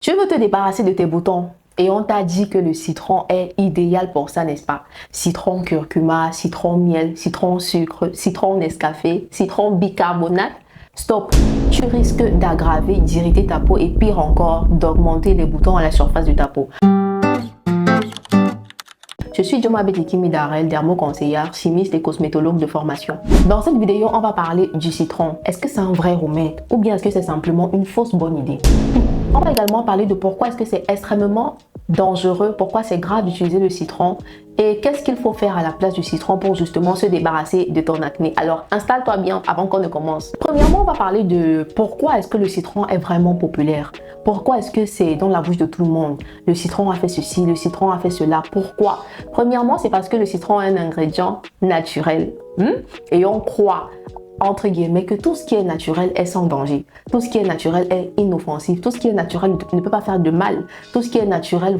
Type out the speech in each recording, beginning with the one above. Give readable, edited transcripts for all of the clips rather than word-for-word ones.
Tu veux te débarrasser de tes boutons et on t'a dit que le citron est idéal pour ça, n'est-ce pas? Citron curcuma, citron miel, citron sucre, citron Nescafé, citron bicarbonate. Stop! Tu risques d'aggraver, d'irriter ta peau et pire encore, d'augmenter les boutons à la surface de ta peau. Je suis Joma Betekimi Darel, dermoconseillère, chimiste et cosmétologue de formation. Dans cette vidéo, on va parler du citron. Est-ce que c'est un vrai remède ou bien est-ce que c'est simplement une fausse bonne idée? On va également parler de pourquoi est-ce que c'est extrêmement dangereux, pourquoi c'est grave d'utiliser le citron et qu'est-ce qu'il faut faire à la place du citron pour justement se débarrasser de ton acné. Alors, installe-toi bien avant qu'on ne commence. Premièrement, on va parler de pourquoi est-ce que le citron est vraiment populaire. Pourquoi est-ce que c'est dans la bouche de tout le monde? Le citron a fait ceci, le citron a fait cela. Pourquoi? Premièrement, c'est parce que le citron est un ingrédient naturel. Et on croit, entre guillemets, que tout ce qui est naturel est sans danger. Tout ce qui est naturel est inoffensif. Tout ce qui est naturel ne peut pas faire de mal. Tout ce qui est naturel,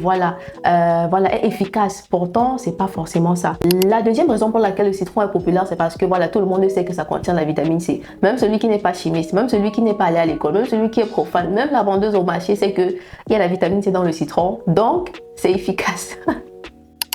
est efficace. Pourtant, c'est pas forcément ça. La deuxième raison pour laquelle le citron est populaire, c'est parce que tout le monde sait que ça contient la vitamine C. Même celui qui n'est pas chimiste, même celui qui n'est pas allé à l'école, même celui qui est profane, même la vendeuse au marché sait qu'il y a la vitamine C dans le citron. Donc, c'est efficace.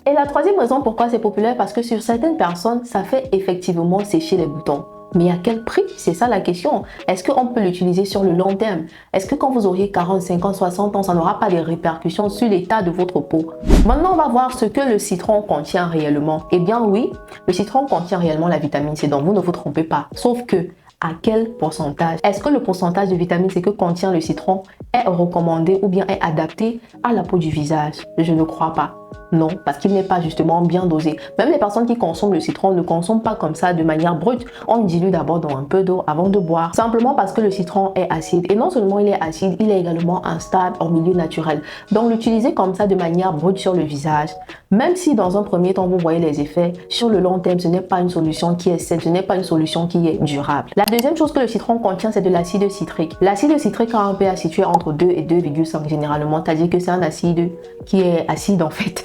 Et la troisième raison pourquoi c'est populaire, parce que sur certaines personnes, ça fait effectivement sécher les boutons. Mais à quel prix? C'est ça la question. Est-ce qu'on peut l'utiliser sur le long terme? Est-ce que quand vous auriez 40, 50, 60 ans, ça n'aura pas de répercussions sur l'état de votre peau? Maintenant, on va voir ce que le citron contient réellement. Eh bien oui, le citron contient réellement la vitamine C, donc vous ne vous trompez pas. Sauf que, à quel pourcentage? Est-ce que le pourcentage de vitamine C que contient le citron est recommandé ou bien est adapté à la peau du visage? Je ne crois pas. Non, parce qu'il n'est pas justement bien dosé. Même les personnes qui consomment le citron ne consomment pas comme ça de manière brute. On le dilue d'abord dans un peu d'eau avant de boire. Simplement parce que le citron est acide. Et non seulement il est acide, il est également instable en milieu naturel. Donc l'utiliser comme ça de manière brute sur le visage, même si dans un premier temps vous voyez les effets, sur le long terme, ce n'est pas une solution qui est saine, ce n'est pas une solution qui est durable. La deuxième chose que le citron contient, c'est de l'acide citrique. L'acide citrique a un pH situé entre 2 et 2,5 généralement. C'est-à-dire que c'est un acide qui est acide en fait.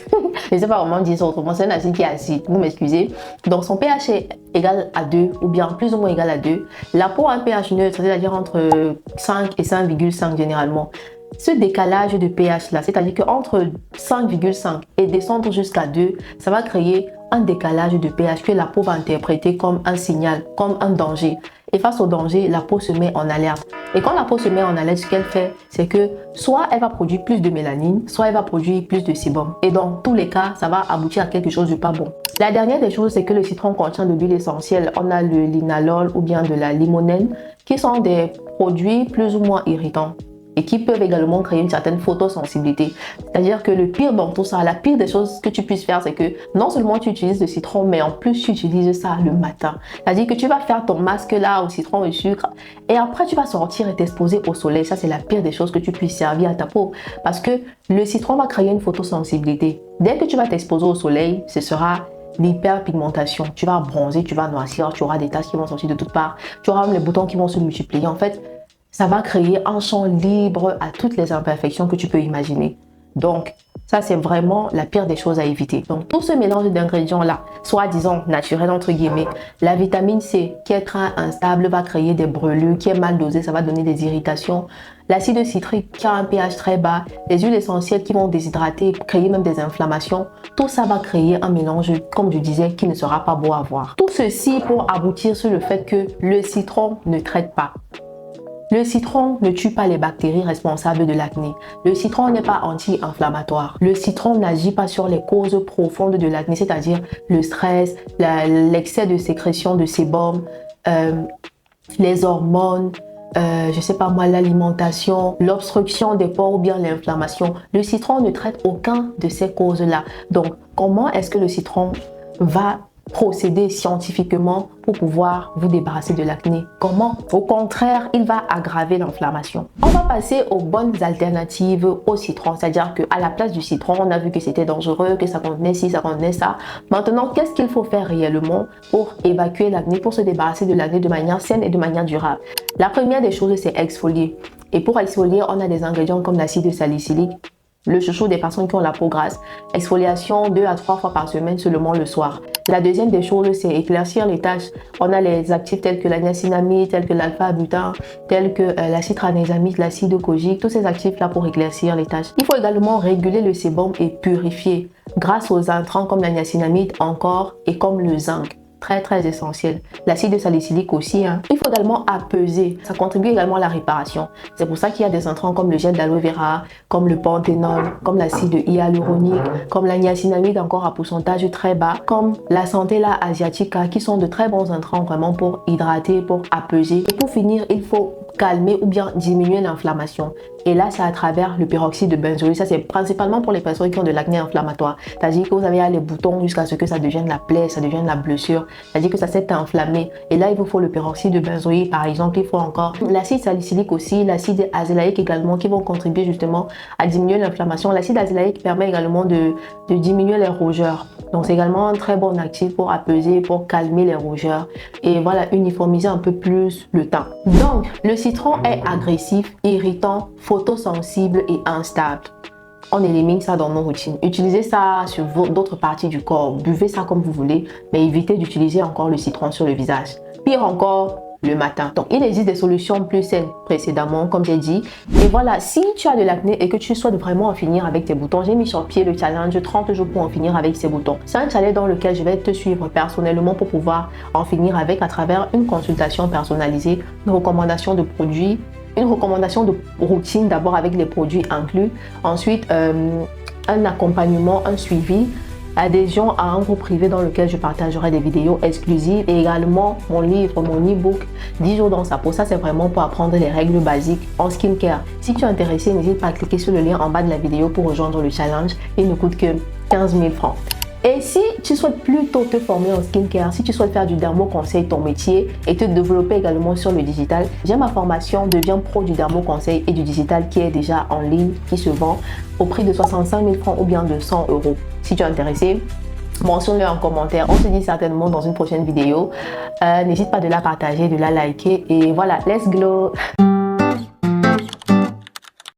Je ne sais pas comment dire ça autrement, c'est un acide qui est acide, vous m'excusez. Donc son pH est égal à 2 ou bien plus ou moins égal à 2. La peau a un pH neutre, c'est-à-dire entre 5 et 5,5 généralement. Ce décalage de pH là, c'est-à-dire qu'entre 5,5 et descendre jusqu'à 2, ça va créer un décalage de pH que la peau va interpréter comme un signal, comme un danger. Et face au danger, la peau se met en alerte. Et quand la peau se met en alerte, ce qu'elle fait, c'est que soit elle va produire plus de mélanine, soit elle va produire plus de sébum. Et dans tous les cas, ça va aboutir à quelque chose de pas bon. La dernière des choses, c'est que le citron contient de l'huile essentielle. On a le linalol ou bien de la limonène, qui sont des produits plus ou moins irritants et qui peuvent également créer une certaine photosensibilité. C'est-à-dire que le pire dans tout ça, la pire des choses que tu puisses faire, c'est que non seulement tu utilises le citron, mais en plus tu utilises ça le matin. C'est-à-dire que tu vas faire ton masque là au citron et sucre et après tu vas sortir et t'exposer au soleil. Ça, c'est la pire des choses que tu puisses servir à ta peau parce que le citron va créer une photosensibilité. Dès que tu vas t'exposer au soleil, ce sera l'hyperpigmentation. Tu vas bronzer, tu vas noircir, tu auras des taches qui vont sortir de toutes parts, tu auras même les boutons qui vont se multiplier. En fait, ça va créer un champ libre à toutes les imperfections que tu peux imaginer. Donc, ça, c'est vraiment la pire des choses à éviter. Donc, tout ce mélange d'ingrédients-là, soi-disant naturel, entre guillemets, la vitamine C, qui est très instable, va créer des brûlures, qui est mal dosée, ça va donner des irritations. L'acide citrique, qui a un pH très bas, les huiles essentielles qui vont déshydrater, créer même des inflammations. Tout ça va créer un mélange, comme je disais, qui ne sera pas beau à voir. Tout ceci pour aboutir sur le fait que le citron ne traite pas. Le citron ne tue pas les bactéries responsables de l'acné. Le citron n'est pas anti-inflammatoire. Le citron n'agit pas sur les causes profondes de l'acné, c'est-à-dire le stress, l'excès de sécrétion de sébum, les hormones, l'alimentation, l'obstruction des pores ou bien l'inflammation. Le citron ne traite aucun de ces causes-là. Donc, comment est-ce que le citron va procéder scientifiquement pour pouvoir vous débarrasser de l'acné? Comment? Au contraire, il va aggraver l'inflammation. On va passer aux bonnes alternatives au citron, c'est-à-dire qu'à la place du citron, on a vu que c'était dangereux, que ça contenait ci, ça contenait ça. Maintenant, qu'est-ce qu'il faut faire réellement pour évacuer l'acné, pour se débarrasser de l'acné de manière saine et de manière durable? La première des choses, c'est exfolier. Et pour exfolier, on a des ingrédients comme l'acide salicylique, le chouchou des personnes qui ont la peau grasse. Exfoliation 2 à 3 fois par semaine, seulement le soir. La deuxième des choses, c'est éclaircir les tâches. On a les actifs tels que la niacinamide, tels que l'alpha-butin, tels que l'acide tranexamique, l'acide kojique, tous ces actifs-là pour éclaircir les tâches. Il faut également réguler le sébum et purifier grâce aux intrants comme la niacinamide encore et comme le zinc. Très essentiel. L'acide salicylique aussi. Il faut également apaiser. Ça contribue également à la réparation. C'est pour ça qu'il y a des intrants comme le gel d'aloe vera, comme le panthénol, comme l'acide hyaluronique, comme la niacinamide encore à pourcentage très bas, comme la Centella asiatica qui sont de très bons intrants vraiment pour hydrater, pour apaiser. Et pour finir, il faut calmer ou bien diminuer l'inflammation. Et là, c'est à travers le peroxyde de benzoïle. Ça, c'est principalement pour les personnes qui ont de l'acné inflammatoire. C'est-à-dire que vous avez les boutons jusqu'à ce que ça devienne la plaie, ça devienne la blessure. C'est-à-dire que ça s'est enflammé. Et là, il vous faut le peroxyde de benzoïle, par exemple. Il faut encore l'acide salicylique aussi, l'acide azélaïque également, qui vont contribuer justement à diminuer l'inflammation. L'acide azélaïque permet également de diminuer les rougeurs. Donc, c'est également un très bon actif pour apaiser, pour calmer les rougeurs. Et voilà, uniformiser un peu plus le teint. Donc, le citron est agressif, irritant, photosensible et instable. On élimine ça dans nos routines. Utilisez ça sur d'autres parties du corps. Buvez ça comme vous voulez, mais évitez d'utiliser encore le citron sur le visage. Pire encore, le matin. Donc, il existe des solutions plus saines précédemment, comme j'ai dit. Et voilà, si tu as de l'acné et que tu souhaites vraiment en finir avec tes boutons, j'ai mis sur pied le challenge 30 jours pour en finir avec ces boutons. C'est un challenge dans lequel je vais te suivre personnellement pour pouvoir en finir avec à travers une consultation personnalisée, une recommandation de produits, une recommandation de routine d'abord avec les produits inclus, ensuite un accompagnement, un suivi, adhésion à un groupe privé dans lequel je partagerai des vidéos exclusives et également mon livre, mon e-book 10 jours dans sa peau. Ça, c'est vraiment pour apprendre les règles basiques en skincare. Si tu es intéressé, n'hésite pas à cliquer sur le lien en bas de la vidéo pour rejoindre le challenge. Il ne coûte que 15 000 francs. Et si tu souhaites plutôt te former en skincare, si tu souhaites faire du dermo-conseil ton métier et te développer également sur le digital, j'ai ma formation Deviens pro du dermo-conseil et du digital qui est déjà en ligne, qui se vend au prix de 65 000 francs ou bien de 100 euros. Si tu es intéressé, mentionne-le en commentaire. On se dit certainement dans une prochaine vidéo. N'hésite pas de la partager, de la liker et voilà, let's glow!